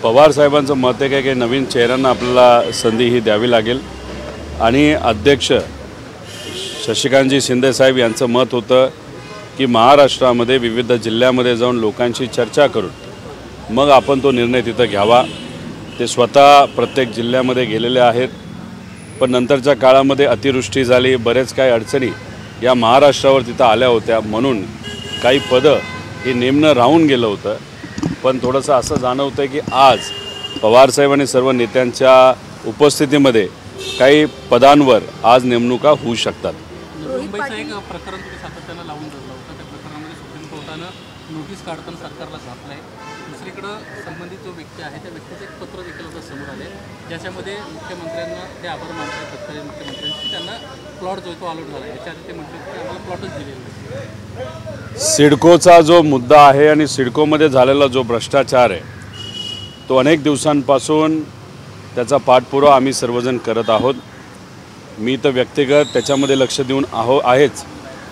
पवार साहेबांचं मत आहे की नवीन चेहऱ्यांना आपल्याला संधी ही द्यावी लागेल आणि अध्यक्ष शशिकांतजी शिंदे साहेब यांचं मत होतं की महाराष्ट्रामध्ये विविध जिल्ह्यामध्ये जाऊन लोकांशी चर्चा करून मग आपण तो निर्णय तिथं घ्यावा। ते स्वतः प्रत्येक जिल्ह्यामध्ये गेलेले आहेत, पण नंतरच्या काळामध्ये अतिवृष्टी झाली, बरेच काही अडचणी या महाराष्ट्रावर तिथं आल्या होत्या, म्हणून काही पदं ही नेमणं राहून गेलं होतं। पण थोडंसं असं जाणवतं की आज पवारसाहेब आणि सर्व नेत्यांच्या उपस्थितीमध्ये काही पदांवर आज नेमणुका होऊ शकतात। मुंबईचं एक प्रकरण तुम्ही सातत्यानं लावून धरलं होतं, त्या प्रकरणामध्ये सुप्रीम कोर्टानं नोटीस काढताना सरकारला घातलं आहे। दुसरीकडं संबंधित जो व्यक्ती आहे त्या व्यक्तीचं एक पत्र देखील आता समोर आले, ज्याच्यामध्ये मुख्यमंत्र्यांना ते आभार मानतात तत्कालीन मुख्यमंत्र्यांची, की त्यांना प्लॉट जो तो अलॉट झाला। याच्या आधी ते म्हटले की आम्हाला प्लॉटच दिलेला नाही। सिडकोचा जो मुद्दा आहे आणि सिडकोमध्ये झालेला जो भ्रष्टाचार आहे तो अनेक दिवसांपासून त्याचा पाठपुरावा आम्ही सर्वजण करत आहोत। मी तर व्यक्तिगत त्याच्यामध्ये लक्ष देऊन आहेच,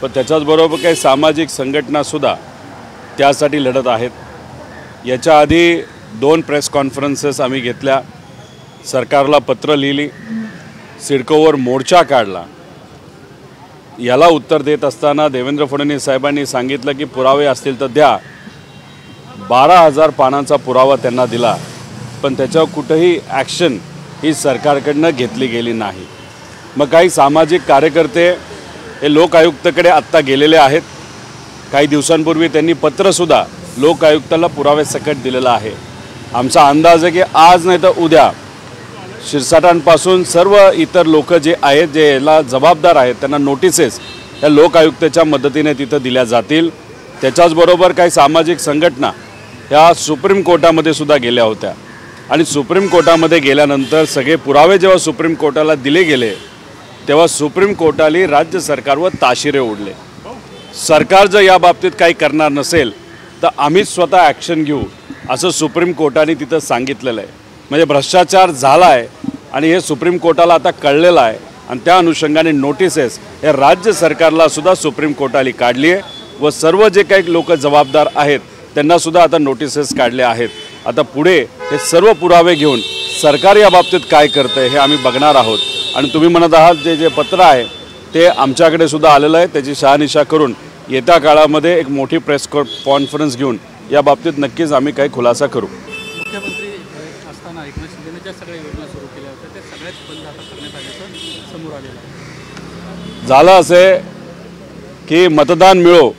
पण त्याच्याचबरोबर काही सामाजिक संघटनासुद्धा त्यासाठी लढत आहेत। याच्या आधी 2 प्रेस कॉन्फरन्सेस आम्ही घेतल्या, सरकारला पत्र लिहिली, सिडकोवर मोर्चा काढला। याला उत्तर देत असताना देवेंद्र फडणवीस साहेबांनी सांगितलं की पुरावे असतील तर द्या। 12,000 पानांचा पुरावा त्यांना दिला, पण त्याच्यावर कुठेही ॲक्शन ही सरकारकडनं घेतली गेली नाही। मग काही सामाजिक कार्यकर्ते हे लोक आयुक्ताकडे आत्ता गेलेले आहेत। काही दिवसांपूर्वी त्यांनी पत्रसुद्धा लोक आयुक्ताला पुराव्यासकट दिलेलं आहे। आमचा अंदाज आहे की आज नाही तर उद्या शिरसाटांपासून सर्व इतर लोक जे आहेत, जे याला जबाबदार आहेत, त्यांना नोटिसेस या लोक आयुक्ताच्या मदतीने तिथं दिल्या जातील। त्याच्याचबरोबर काही सामाजिक संघटना ह्या सुप्रीम कोर्टामध्ये सुद्धा गेल्या होत्या आणि सुप्रीम कोर्टामध्ये गेल्यानंतर सगळे पुरावे जेव्हा सुप्रीम कोर्टाला दिले गेले तेव्हा सुप्रीम कोर्टाने राज्य सरकारवर ताशिरे ओढले। सरकार जर या बाबतीत काही करणार नसेल तर आम्हीच स्वतः ॲक्शन घेऊ असं सुप्रीम कोर्टाने तिथं सांगितलेलं आहे। म्हणजे भ्रष्टाचार झाला आहे आणि हे सुप्रीम कोर्टाला आता कळलेलं आहे आणि त्या अनुषंगाने नोटिसेस हे राज्य सरकारला सुद्धा सुप्रीम कोर्टाने काढली आहे व सर्व जे काही लोक जबाबदार आहेत त्यांनासुद्धा आता नोटिसेस काढल्या आहेत। आता पुढे हे सर्व पुरावे घेऊन सरकार या बाबतीत काय करतं आहे हे आम्ही बघणार आहोत। आणि तुम्ही म्हणत आहात जे पत्र आहे ते आमच्याकडे सुद्धा आलेलं आहे, त्याची शहानिशा करून येत्या काळामध्ये एक मोठी प्रेस कॉन्फरन्स घेऊन या बाबतीत नक्कीच आम्ही काही खुलासा करू। मुख्यमंत्री असताना एकनाथ शिंदेने ज्या सगळ्या योजना सुरू केल्या होत्या त्या सगळ्याच बंद आता करण्यात आल्याचं समोर आलेलं आहे। झालं असे की मतदान मिळो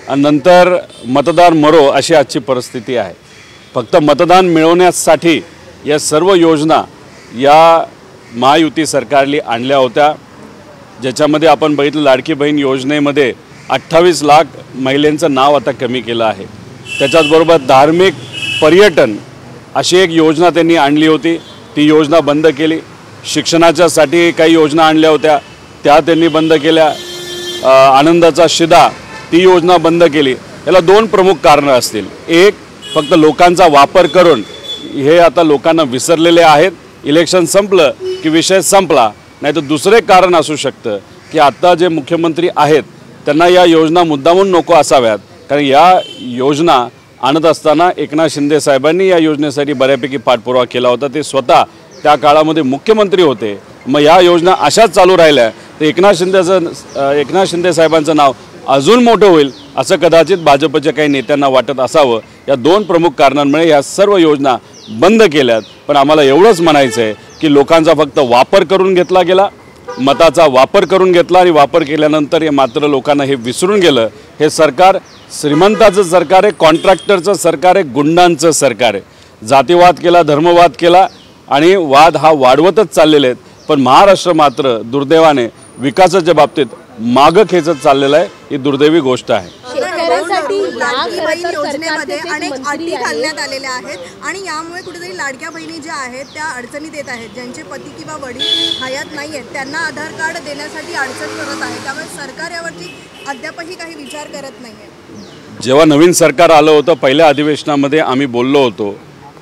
आणि नंतर मतदान मरो अशी आजची परिस्थिती आहे। फक्त मतदान मिळवण्यासाठी या सर्व योजना या महायुती सरकारने आणल्या होत्या, ज्याच्यामध्ये आपण बघितलं लाडकी बहीण योजनेमध्ये 28 लाख महिलांचं नाव आता कमी केलं आहे। त्याच्याचबरोबर धार्मिक पर्यटन अशी एक योजना त्यांनी आणली होती, ती योजना बंद केली। शिक्षणाच्यासाठी काही योजना आणल्या होत्या त्या त्यांनी बंद केल्या। आनंदाचा शिदा ती योजना बंद केली। याला 2 प्रमुख कारणं असतील। एक, फक्त लोकांचा वापर करून हे आता लोकांना विसरलेले आहेत, इलेक्शन संपलं की विषय संपला। नाही तर दुसरे कारण असू शकतं की आता जे मुख्यमंत्री आहेत त्यांना या योजना मुद्दामून नको असाव्यात, कारण या योजना आणत असताना एकनाथ शिंदे साहेबांनी या योजनेसाठी बऱ्यापैकी पाठपुरावा केला होता। ते स्वतः त्या काळामध्ये मुख्यमंत्री होते। मग या योजना अशाच चालू राहिल्या तर एकनाथ शिंदे साहेबांचं नाव अजून मोठं होईल असं कदाचित भाजपच्या काही नेत्यांना वाटत असावं। या 2 प्रमुख कारणांमुळे या सर्व योजना बंद केल्यात। पण आम्हाला एवढंच म्हणायचं आहे की लोकांचा फक्त वापर करून घेतला गेला, मताचा वापर करून घेतला आणि वापर केल्यानंतर हे मात्र लोकांना हे विसरून गेलं। हे सरकार श्रीमंताचं सरकार आहे, कॉन्ट्रॅक्टरचं सरकार आहे, गुंडांचं सरकार आहे। जातीवाद केला, धर्मवाद केला आणि वाद हा वाढवतच चाललेले आहेत। पण महाराष्ट्र मात्र दुर्दैवाने विकासाच्या बाबतीत मागं खेचत चाललेला आहे, ही दुर्दैवी गोष्ट आहे। लाडकी बहीण योजनेमध्ये अनेक अटी घालण्यात आलेल्या आहेत आणि यामुळे कुठेतरी लाडक्या बहिणी ज्या आहेत त्या अडचणीत येत आहेत। ज्यांचे पती किंवा वडील हयात नाही आहेत त्यांना आधार कार्ड देण्यासाठी अडचण करत आहे, त्यामुळे सरकार यावरती अद्यापही काही विचार करत नाही आहे। जेव्हा नवीन सरकार आलं होतं पहिल्या अधिवेशनामध्ये आम्ही बोललो होतो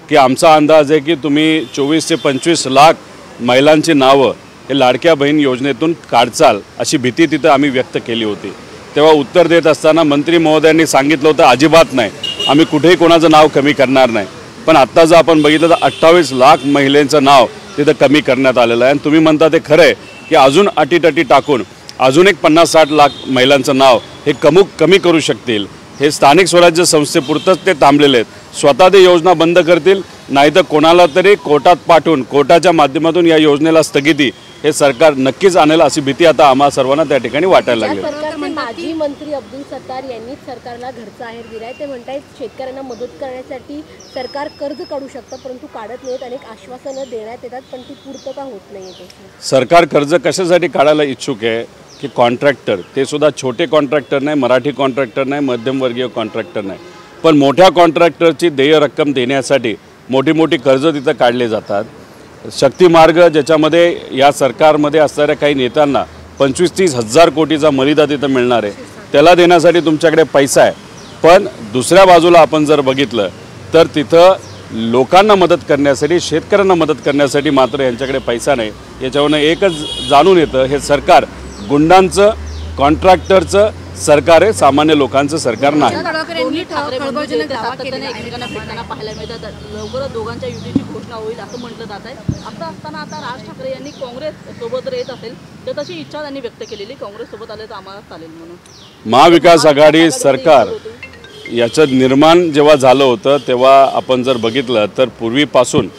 की आमचा अंदाज आहे की तुम्ही 24 ते 25 लाख महिलांची नावं हे लाडक्या बहीण योजनेतून काढचाल अशी भीती तिथं आम्ही व्यक्त केली होती। तेव्हा उत्तर देत असताना मंत्री महोदयांनी सांगितलं होतं अजिबात नाही, आम्ही कुठेही कोणाचं नाव कमी करणार नाही। पण आत्ता जर आपण बघितलं तर 28 लाख महिलांचं नाव तिथं कमी करण्यात आलेलं आहे. आणि तुम्ही म्हणता ते खरं आहे की अजून अटीतटी टाकून अजून एक 50-60 लाख महिलांचं नाव हे कमी करू शकतील. हे स्थानिक स्वराज्य संस्थेपुरतंच ते थांबलेले आहेत. स्वतः ते योजना बंद करतील, नाहीतर कोणाला तरी कोर्टात पाठवून कोर्टाच्या माध्यमातून या योजनेला स्थगिती हे सरकार नक्कीच आणेल अशी भीती आता आम्हा सर्वांना त्या ठिकाणी वाटायला लागली. सरकारचे माजी मंत्री अब्दुल सत्तार यांनी सरकारला घरचा आहेर दिलाय. ते म्हणतायत शेतकऱ्यांना मदत करण्यासाठी सरकार कर्ज काढू शकतं, परंतु काढत नाहीत. अनेक आश्वासनं देण्यात येतात पण ती पूर्तता होत नाही. सरकार कर्ज कशासाठी काढायला इच्छुक आहे की कॉन्ट्रॅक्टर, ते सुद्धा छोटे कॉन्ट्रॅक्टर नाही, मराठी कॉन्ट्रॅक्टर नाही, मध्यमवर्गीय कॉन्ट्रॅक्टर नाही, पण मोठ्या कॉन्ट्रॅक्टरची देय रक्कम देण्यासाठी मोठी मोठी कर्ज तिथं काढले जातात. शक्ती मार्ग ज्याच्यामध्ये या सरकारमध्ये असणाऱ्या काही नेत्यांना 25-30 हजार कोटीचा मलिदा तिथं मिळणार आहे, त्याला देण्यासाठी तुमच्याकडे पैसा आहे. पण दुसऱ्या बाजूला आपण जर बघितलं तर तिथं लोकांना मदत करण्यासाठी, शेतकऱ्यांना मदत करण्यासाठी मात्र यांच्याकडे पैसा नाही. याच्यावरनं एकच जाणून येतं, हे सरकार गुंडांचं, कॉन्ट्रॅक्टरचं सरकार आहे, सामान्य लोकांचं सरकार नाही. पाहायला मिळतात. लवकरच दोघांच्या युतीची घोषणा होईल असं म्हटलं जात आहे. आता असताना आता राज ठाकरे यांनी काँग्रेस सोबत जर येत असेल तर तशी इच्छा त्यांनी व्यक्त केलेली, काँग्रेस सोबत आले तर आम्हाला चालेल म्हणून. महाविकास आघाडी सरकार याचं निर्माण जेव्हा झालं होतं तेव्हा आपण जर बघितलं तर पूर्वीपासून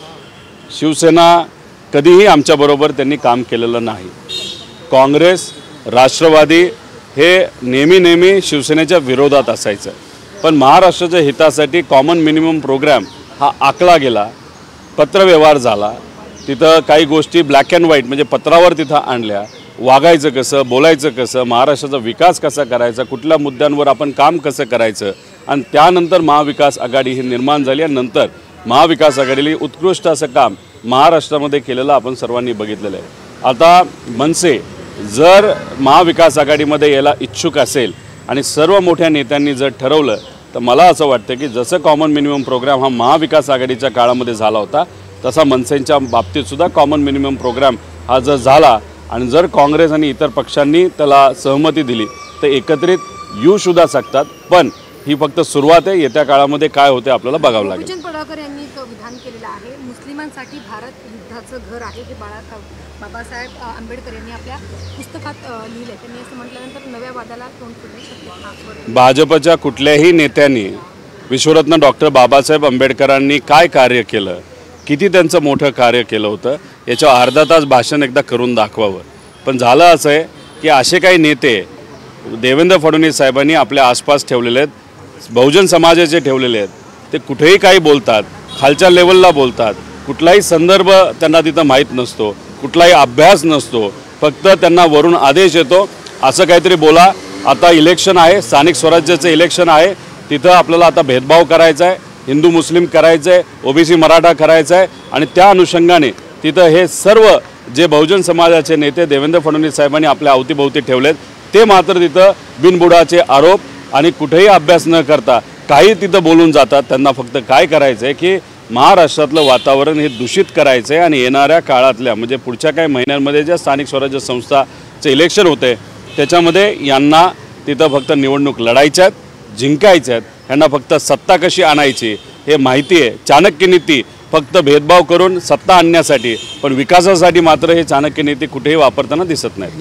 शिवसेना कधीही आमच्याबरोबर त्यांनी काम केलेलं नाही. काँग्रेस, राष्ट्रवादी हे नेहमी शिवसेनेच्या विरोधात असायचं. पण महाराष्ट्राच्या हितासाठी कॉमन मिनिमम प्रोग्राम हा आखला गेला, पत्रव्यवहार झाला, तिथं काही गोष्टी ब्लॅक अँड व्हाईट म्हणजे पत्रावर तिथं आणल्या. वागायचं कसं, बोलायचं कसं, महाराष्ट्राचा विकास कसा करायचा, कुठल्या मुद्द्यांवर आपण काम कसं करायचं, आणि त्यानंतर महाविकास आघाडी ही निर्माण झाली. आणि नंतर महाविकास आघाडीने उत्कृष्ट असं काम महाराष्ट्रामध्ये केलेलं आपण सर्वांनी बघितलेलं आहे. आता मनसे जर महाविकास आघाडीमध्ये यायला इच्छुक असेल आणि सर्व मोठ्या नेत्यांनी जर ठरवलं तर मला असं वाटतं की जसं कॉमन मिनिमम प्रोग्राम हा महाविकास आघाडीच्या काळामध्ये झाला होता तसा मनसेंच्या बाबतीतसुद्धा कॉमन मिनिमम प्रोग्राम हा जर झाला आणि जर काँग्रेस आणि इतर पक्षांनी त्याला सहमती दिली तर एकत्रित येऊसुद्धा शकतात. पण ही फक्त सुरुवात आहे. येत्या काळामध्ये काय होते आपल्याला बघावं लागेल. गोपीचंद पडळकर यांनी एक विधान केलेलं आहे, मुस्लिमांसाठी भारत युद्धाचं घर आहे, हे बाबासाहेब आंबेडकर यांनी आपल्या पुस्तकात लिहिलंय. त्यांनी असं म्हटल्यानंतर नव्या वादाला तोंड फुटू शकते. भाजपच्या कुठल्याही नेत्यांनी विश्वरत्न डॉक्टर बाबासाहेब आंबेडकरांनी काय कार्य केलं, किती त्यांचं मोठं कार्य केलं होतं याच्यावर अर्धा तास भाषण एकदा करून दाखवावं. पण झालं असं आहे की असे काही नेते देवेंद्र फडणवीस साहेबांनी आपल्या आसपास ठेवलेले आहेत, बहुजन समाजाचे ठेवलेले आहेत, ते कुठेही काही बोलतात, खालच्या लेवलला बोलतात, कुठलाही संदर्भ त्यांना तिथं माहीत नसतो, कुठलाही अभ्यास नसतो, फक्त त्यांना वरून आदेश येतो असं काहीतरी बोला. आता इलेक्शन आहे, स्थानिक स्वराज्याचं इलेक्शन आहे, तिथं आपल्याला आता भेदभाव करायचा आहे, हिंदू मुस्लिम करायचं आहे, ओबीसी मराठा करायचं आहे. आणि त्या अनुषंगाने तिथं हे सर्व जे बहुजन समाजाचे नेते देवेंद्र फडणवीस साहेबांनी आपल्या अवतीभोवती ठेवलेत ते मात्र तिथं बिनबुडाचे आरोप आणि कुठेही अभ्यास न करता काही तिथं बोलून जातात. त्यांना फक्त काय करायचं आहे की महाराष्ट्रातलं वातावरण हे दूषित करायचं आहे आणि येणाऱ्या काळातल्या म्हणजे पुढच्या काही महिन्यांमध्ये ज्या स्थानिक स्वराज्य संस्थाचे इलेक्शन होते त्याच्यामध्ये यांना तिथं फक्त निवडणूक लढायच्यात, जिंकायच्यात. यांना फक्त सत्ता कशी आणायची हे माहिती आहे. चाणक्य नीती फक्त भेदभाव करून सत्ता आणण्यासाठी, पण विकासासाठी मात्र हे चाणक्य नीती कुठेही वापरताना दिसत नाही.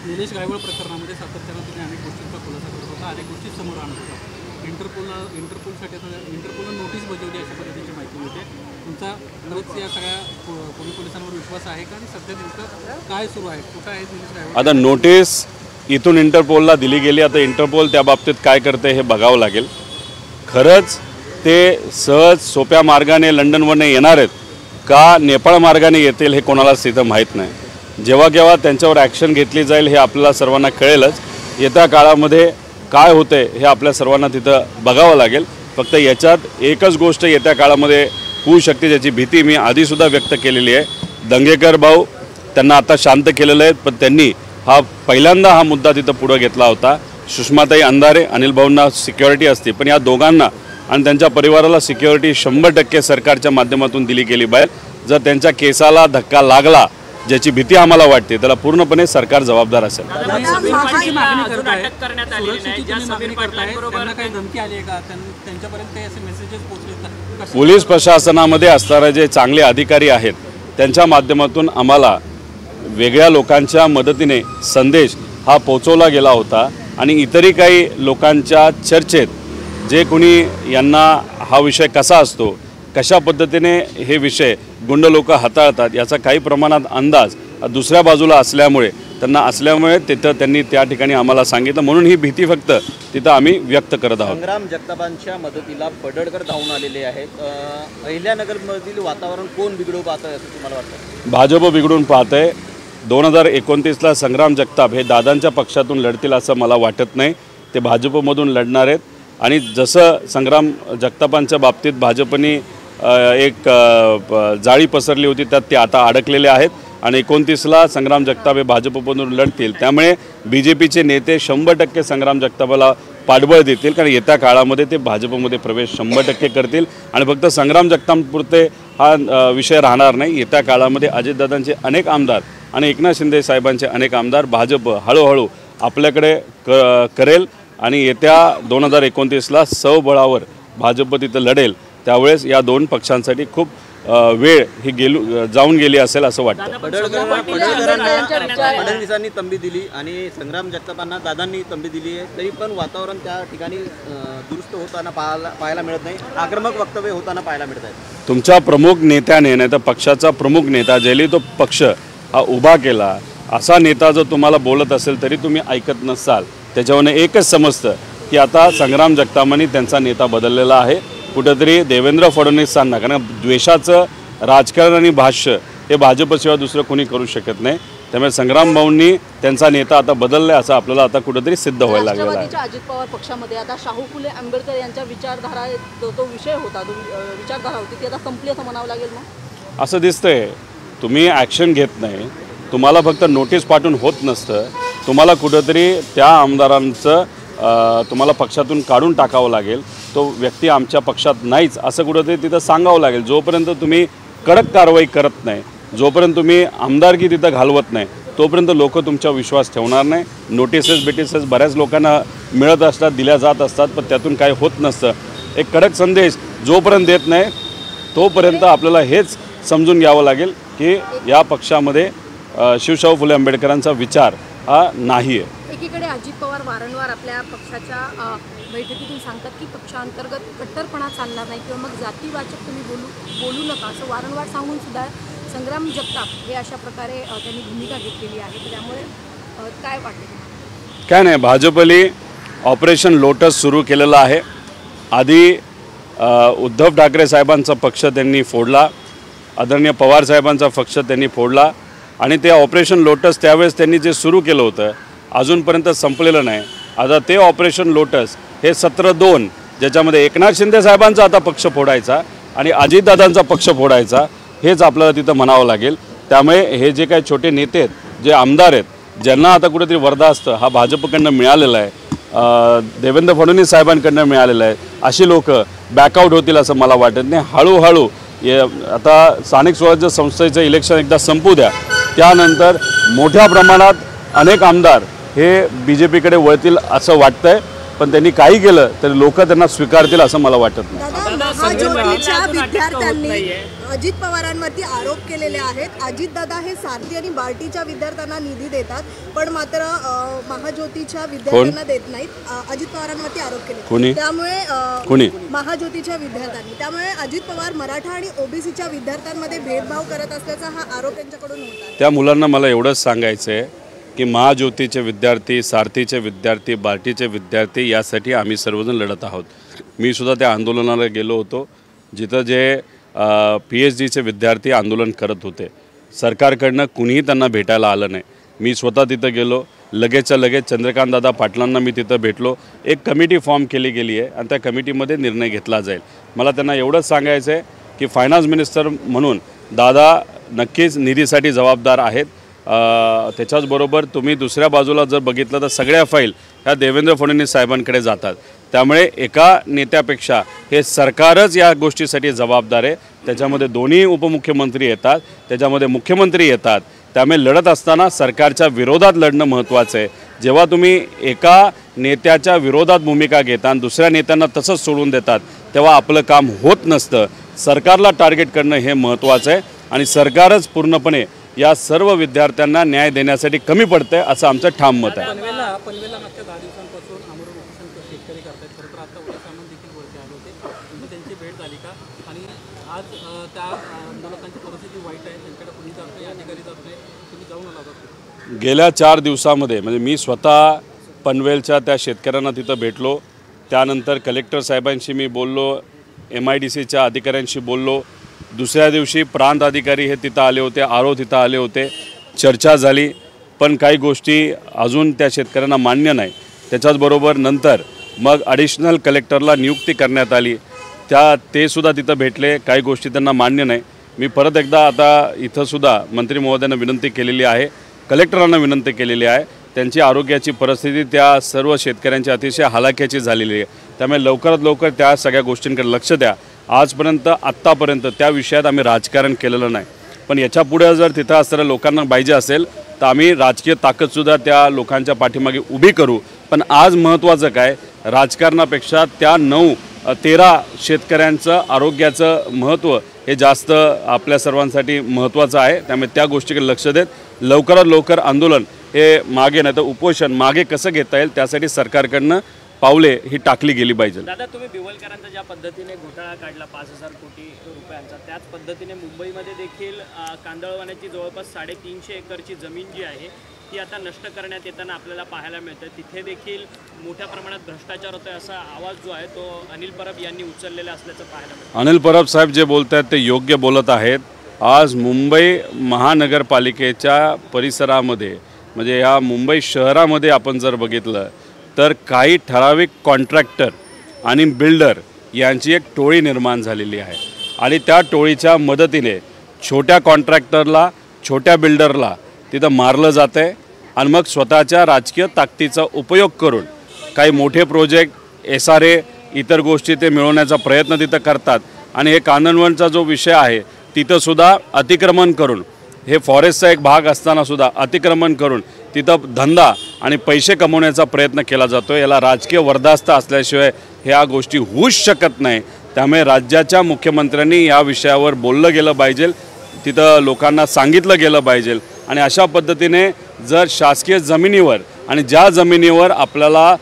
निलेश गायवळ प्रकरणामध्ये सातत्यानं तुम्ही अनेक गोष्टींचा खुलासा करत होता, अनेक गोष्टी समोर आणत होता. इंटरपोलनं नोटीस बजावली अशा पद्धतीची माहिती मिळते. तुमचा खरंच या सगळ्या पोलिसांवर विश्वास आहे का आणि सध्या नेमकं काय सुरू आहे, कुठं आहे निलेश गायवळ? आता नोटीस इथून इंटरपोलला दिली गेली. आता इंटरपोल त्या बाबतीत काय करते हे बघावं लागेल. खरंच ते सहज सोप्या मार्गाने लंडनवरनं येणार आहेत का नेपाळ मार्गाने येतील हे कोणालाच तिथं माहीत नाही. जेव्हा केव्हा त्यांच्यावर ॲक्शन घेतली जाईल हे आपल्याला सर्वांना कळेलच. येत्या काळामध्ये काय होते हे आपल्या सर्वांना तिथं बघावं लागेल. फक्त याच्यात एकच गोष्ट येत्या काळामध्ये होऊ शकते ज्याची भीती मी आधीसुद्धा व्यक्त केलेली आहे. दंगेकर भाऊ त्यांना आता शांत केलेलं आहे, पण त्यांनी पहिल्यांदा हा मुद्दा तिथं पुढं घेतला होता. सुषमाताई अंधारे, अनिल भाऊंना सिक्युरिटी असते, पण या दोघांना आणि त्यांच्या परिवाराला सिक्युरिटी 100% सरकारच्या माध्यमातून दिली गेली पाहिजे. जर त्यांच्या केसाला धक्का लागला ज्याची भीती आम्हाला वाटते त्याला पूर्णपणे सरकार जबाबदार असेल. सुरक्षेची मागणी करताय, सुरक्षेची तुम्ही मागणी करताय, त्यांना काही धमकी आली आहे का? त्यांच्यापर्यंत काही असे मेसेजेस पोहोचले का? पोलीस प्रशासनामध्ये असणारे जे चांगले अधिकारी आहेत त्यांच्या माध्यमातून आम्हाला वेगळ्या लोकांच्या मदतीने संदेश हा पोचवला गेला होता आणि इतरही काही लोकांच्या चर्चेत जे कोणी यांना हा विषय कसा असतो, कशा पद्धतीने हे विषय गुंड लोक हाताळतात याचा काही प्रमाणात अंदाज दुसऱ्या बाजूला असल्यामुळे तिथं त्यांनी त्या ठिकाणी आम्हाला सांगितलं, म्हणून ही भीती फक्त तिथं आम्ही व्यक्त करत आहोत. संग्राम जगतापांच्या मदतीला पडळकर धावून आलेले आहेत. अहिल्यानगरमधील वातावरण कोण बिघडवू पाहतंय असं तुम्हाला वाटतं? भाजप बिघडून पाहतंय. 2029ला संग्राम जगताप हे दादांच्या पक्षातून लढतील असं मला वाटत नाही. ते भाजपमधून लढणार आहेत आणि जसं संग्राम जगतापांच्या बाबतीत भाजपने एक जाळी पसरली होती त्यात ते आता अडकलेले आहेत आणि 29ला संग्राम जगताप हे भाजपमधून लढतील. त्यामुळे BJPचे नेते 100% संग्राम जगतापाला पाठबळ देतील, कारण येत्या काळामध्ये ते भाजपमध्ये प्रवेश 100% करतील आणि फक्त संग्राम जगतापपुरते हा विषय राहणार नाही. येत्या काळामध्ये अजितदादांचे अनेक आमदार आणि एकनाथ शिंदे साहेबांचे अनेक आमदार भाजप हळूहळू आपल्याकडे करेल आणि येत्या 2029ला सबळावर भाजप तिथं लढेल. त्यावेळेस या दोन पक्षांसाठी खूप वेळ ही जाऊन गेली असेल असं वाटतं. फडणवीसांनी तंबी दिली आणि संग्राम जगतापांना दादांनी तंबी दिली आहे, तरी पण वातावरण त्या ठिकाणी दुरुस्त होताना पाहायला मिळत नाही. आक्रमक वक्तव्य होताना पाहायला मिळत आहेत. तुमच्या प्रमुख नेत्याने नाही तर पक्षाचा प्रमुख नेता ज्याने तो पक्ष हा उभा केला असा नेता जर तुम्हाला बोलत असेल तरी तुम्ही ऐकत नसाल. त्याच्यावरून एकच समजतं की आता संग्राम जगतापांनी त्यांचा नेता बदललेला आहे. कुठेतरी देवेंद्र फडणवीसांना, कारण द्वेषाचं राजकारण आणि भाष्य हे भाजपशिवाय दुसरं कोणी करू शकत नाही. त्यामुळे संग्राम भाऊंनी त्यांचा नेता आता बदलला असं आपल्याला आता कुठेतरी सिद्ध व्हायला लागलेला आहे. राष्ट्रवादीच्या अजित पवार पक्षामध्ये आता शाहू फुले आंबेडकर यांच्या विचारधारा तो विषय होता, विचारधारा होती ती आता संपली असं म्हणावं लागेल. मग असं दिसतंय तुम्ही ॲक्शन घेत नाही, तुम्हाला फक्त नोटीस पाठवून होत नसतं. तुम्हाला कुठंतरी त्या आमदारांचं तुम्हाला पक्षातून काढून टाकावं लागेल. तो व्यक्ती आमच्या पक्षात नाहीच असं कुठंतरी तिथं सांगावं लागेल. जोपर्यंत तुम्ही कडक कारवाई करत नाही, जोपर्यंत तुम्ही आमदारकी तिथं घालवत नाही, तोपर्यंत लोक तुमच्यावर विश्वास ठेवणार नाही. नोटिसेस बऱ्याच लोकांना मिळत असतात, दिल्या जात असतात, पण त्यातून काय होत नसतं. एक कडक संदेश जोपर्यंत देत नाही तोपर्यंत आपल्याला हेच समजून घ्यावं लागेल की या पक्षामध्ये शिवशाहू फुले आंबेडकरांचा विचार हा नाही आहे. एकीकडे अजित पवार वारंवार आपल्या पक्षाच्या बैठकीतून सांगतात की पक्षांतर्गत कट्टरपणा चालणार नाही किंवा मग जातीवाचक तुम्ही बोलू नका असं वारंवार सांगून सुद्धा संग्राम जगताप हे अशा प्रकारे त्यांनी भूमिका घेतलेली आहे. तर त्यामुळे काय वाटतं? काय नाही, भाजपने ऑपरेशन लोटस सुरू केलेलं आहे. आधी उद्धव ठाकरे साहेबांचा पक्ष त्यांनी फोडला, आदरणीय पवार साहेबांचा पक्ष त्यांनी फोडला आणि ते ऑपरेशन लोटस त्यावेळेस त्यांनी जे सुरू केलं होतं अजूनपर्यंत संपलेलं नाही. आता ते ऑपरेशन लोटस हे सत्र 2 ज्याच्यामध्ये एकनाथ शिंदे साहेबांचा आता पक्ष फोडायचा आणि अजितदादांचा पक्ष फोडायचा हेच आपल्याला तिथं म्हणावं लागेल. त्यामुळे हे जे काही छोटे नेते आहेत, जे आमदार आहेत, ज्यांना आता कुठेतरी वरदाहस्त हा भाजपकडनं मिळालेला आहे, देवेंद्र फडणवीस साहेबांकडनं मिळालेलं आहे, अशी लोक बॅकआउट होतील असं मला वाटत नाही. हळूहळू आता स्थानिक स्वराज्य संस्थेचं इलेक्शन एकदा संपू द्या, त्यानंतर मोठ्या प्रमाणात अनेक आमदार हे BJPकडे वळतील असं वाटतंय. पण त्यांनी काही केलं तरी लोक त्यांना स्वीकारतील असं मला वाटत नाही. महाज्योतीच्या विद्यार्थ्यांनी अजित पवारांवरती आरोप केलेले आहेत. अजितदादा हे सारथी आणि बार्टीच्या विद्यार्थ्यांना निधी देतात पण मात्र महाज्योतीच्या विद्यार्थ्यांना देत नाहीत. अजित पवारांवरती आरोप केले, त्यामुळे महाज्योतीच्या विद्यार्थ्यांनी, त्यामुळे अजित पवार मराठा आणि OBCच्या विद्यार्थ्यांमध्ये भेदभाव करत असल्याचा हा आरोप त्यांच्याकडून होता. त्या मुलांना मला एवढंच सांगायचं आहे की महाज्योतीचे विद्यार्थी, सारथीचे विद्यार्थी, बार्टीचे विद्यार्थी यासाठी आम्ही सर्वजण लढत आहोत. मी सुद्धा त्या आंदोलनाला गेलो होतो जिथं जे PhDचे विद्यार्थी आंदोलन करत होते. सरकारकडनं कुणीही त्यांना भेटायला आलं नाही. मी स्वतः तिथं गेलो, लगेचच्या लगेच चंद्रकांतदादा पाटलांना मी तिथं भेटलो. एक कमिटी फॉर्म केली गेली आहे आणि त्या कमिटीमध्ये निर्णय घेतला जाईल. मला त्यांना एवढंच सांगायचं आहे की फायनान्स मिनिस्टर म्हणून दादा नक्कीच निधीसाठी जबाबदार आहेत. त्याच्याचबरोबर तुम्ही दुसऱ्या बाजूला जर बघितलं तर सगळ्या फाईल ह्या देवेंद्र फडणवीस साहेबांकडे जातात. त्यामुळे एका नेत्यापेक्षा हे सरकारच या गोष्टीसाठी जबाबदार आहे. त्याच्यामध्ये दोन्ही उपमुख्यमंत्री येतात, त्याच्यामध्ये मुख्यमंत्री येतात. त्यामुळे लढत असताना सरकारच्या विरोधात लढणं महत्त्वाचं आहे. जेव्हा तुम्ही एका नेत्याच्या विरोधात भूमिका घेता आणि दुसऱ्या नेत्यांना तसंच सोडून देतात तेव्हा आपलं काम होत नसतं. सरकारला टार्गेट करणं हे महत्त्वाचं आहे आणि सरकारच पूर्णपणे या सर्व विद्यार्थ्यांना न्याय देण्यासाठी कमी पडतंय असं आमचं ठाम मत आहे. पनवेलला मागच्या 10 दिवसांपासून आमरण उपोषण शेतकरी करतात. खरं तर आता उद्या सामंत देखील वरती आले होते. तुम्ही त्यांची भेट झाली का? आणि आज त्या आंदोलकांची परिस्थिती वाईट आहे, त्यांच्याकडे कोणी जात नाही, अधिकारी जात नाही, तुम्ही जाऊन आला होता? गेल्या 4 दिवसामध्ये म्हणजे मी स्वतः पनवेलच्या त्या शेतकऱ्यांना तिथं भेटलो. त्यानंतर कलेक्टर साहेबांशी मी बोललो, MIDCच्या अधिकाऱ्यांशी बोललो. दुसऱ्या दिवशी प्रांत अधिकारी हे तिथं आले होते, आरो तिथं आले होते, चर्चा झाली. पण काही गोष्टी अजून त्या शेतकऱ्यांना मान्य नाही. त्याच्याचबरोबर नंतर मग ॲडिशनल कलेक्टरला नियुक्ती करण्यात आली, ते सुद्धा तिथं भेटले. काही गोष्टी त्यांना मान्य नाही. मी परत एकदा आता इथंसुद्धा मंत्री महोदयांना विनंती केलेली आहे, कलेक्टरांना विनंती केलेली आहे. त्यांची आरोग्याची परिस्थिती त्या सर्व शेतकऱ्यांची अतिशय हलाखीची झालेली आहे. त्यामुळे लवकरात लवकर त्या सगळ्या गोष्टींकडे लक्ष द्या. आजपर्यंत आत्तापर्यंत त्या विषयात आम्ही राजकारण केलेलं नाही, पण याच्यापुढे जर तिथं असणाऱ्या लोकांना पाहिजे असेल तर आम्ही राजकीय ताकदसुद्धा त्या लोकांच्या पाठीमागे उभी करू. पण आज महत्त्वाचं काय, राजकारणापेक्षा त्या 9-13 शेतकऱ्यांचं आरोग्याचं महत्त्व हे जास्त आपल्या सर्वांसाठी महत्त्वाचं आहे. त्यामुळे त्या गोष्टीकडे लक्ष देत लवकरात लवकर आंदोलन हे मागे नाही तर उपोषण मागे कसं घेता येईल त्यासाठी सरकारकडनं पावले ही टाकली गेली पाहिजे. दादा, तुम्ही बिवलकरांचा ज्या पद्धतीने घोटाळा काढला 5,000 कोटी रुपयांचा, त्याच पद्धतीने मुंबईमध्ये देखील कांदळवनाची जवळपास 350 एकरची जमीन जी आहे ती आता नष्ट करण्यात येताना आपल्याला पाहायला मिळतं. तिथे देखील मोठ्या प्रमाणात भ्रष्टाचार होतोय असा आवाज जो आहे तो अनिल परब यांनी उचललेला असल्याचं पाहायला मिळतं. अनिल परब साहेब जे बोलत आहेत ते योग्य बोलत आहेत. आज मुंबई महानगरपालिकेच्या परिसरामध्ये म्हणजे या मुंबई शहरामध्ये आपण जर बघितलं तर काही ठराविक कॉन्ट्रॅक्टर आणि बिल्डर यांची एक टोळी निर्माण झालेली आहे आणि त्या टोळीच्या मदतीने छोट्या कॉन्ट्रॅक्टरला, छोट्या बिल्डरला तिथं मारलं जातं आहे आणि मग स्वतःच्या राजकीय ताकदीचा उपयोग करून काही मोठे प्रोजेक्ट SRA इतर गोष्टी ते मिळवण्याचा प्रयत्न तिथं करतात. आणि हे कांदळवनचा जो विषय आहे तिथंसुद्धा अतिक्रमण करून, हे फॉरेस्टचा एक भाग असतानासुद्धा अतिक्रमण करून तिथं धंदा आणि पैसे कमवण्याचा प्रयत्न केला जातो. याला राजकीय वर्धास्त असल्याशिवाय ह्या गोष्टी होऊच शकत नाही. त्यामुळे राज्याच्या मुख्यमंत्र्यांनी या विषयावर बोललं गेलं पाहिजे, तिथं लोकांना सांगितलं गेलं पाहिजे. आणि अशा पद्धतीने जर शासकीय जमिनीवर आणि ज्या जमिनीवर आपल्याला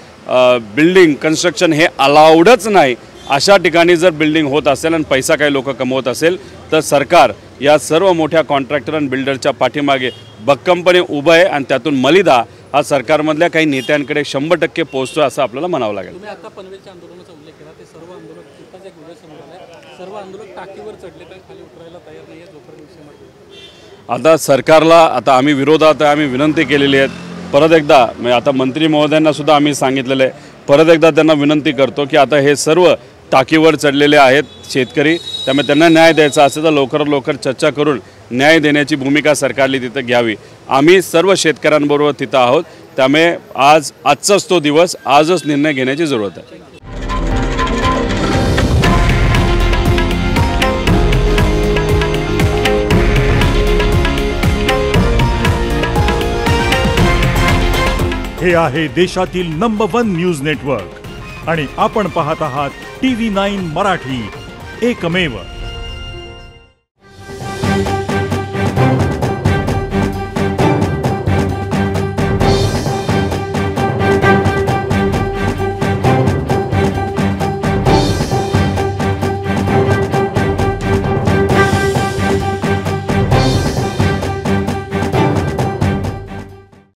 बिल्डिंग कन्स्ट्रक्शन हे अलाउडच नाही अशा ठिकाणी जर बिल्डिंग होत असेल आणि पैसा काही लोक कमवत असेल तर सरकार या सर्व मोठ्या कॉन्ट्रॅक्टर आणि बिल्डरच्या पाठीमागे भक्कमपणे उभं आहे आणि त्यातून मलिदा हा सरकारमधल्या काही नेत्यांकडे 100% पोहोचतो असं आपल्याला म्हणावं लागेल. तुम्ही आता पनवेलच्या आंदोलनाचा उल्लेख केला, ते सर्व आंदोलक तिथंच एक विषय समोर आला, सर्व आंदोलक टाकीवर चढले तर खाली उतरायला तयार नाही आहे जोपर्यंत विषय मात्र. आता सरकारला आता आम्ही विरोधात आम्ही विनंती केलेली आहे. परत एकदा म्हणजे आता मंत्री महोदयांना सुद्धा आम्ही सांगितलेलं आहे, परत एकदा त्यांना विनंती करतो की आता हे सर्व टाकीवर चढलेले आहेत शेतकरी, त्यामुळे त्यांना न्याय द्यायचा असेल तर लवकरात लवकर चर्चा करून न्याय देण्याची भूमिका सरकारने तिथं घ्यावी. आम्ही सर्व शेतकऱ्यांबरोबर तिथं आहोत. त्यामुळे आजचाच तो दिवस, आजच निर्णय घेण्याची जरूरत आहे. हे आहे देशातील नंबर 1 न्यूज नेटवर्क आणि आपण पाहत आहात TV9 मराठी, एकमेव.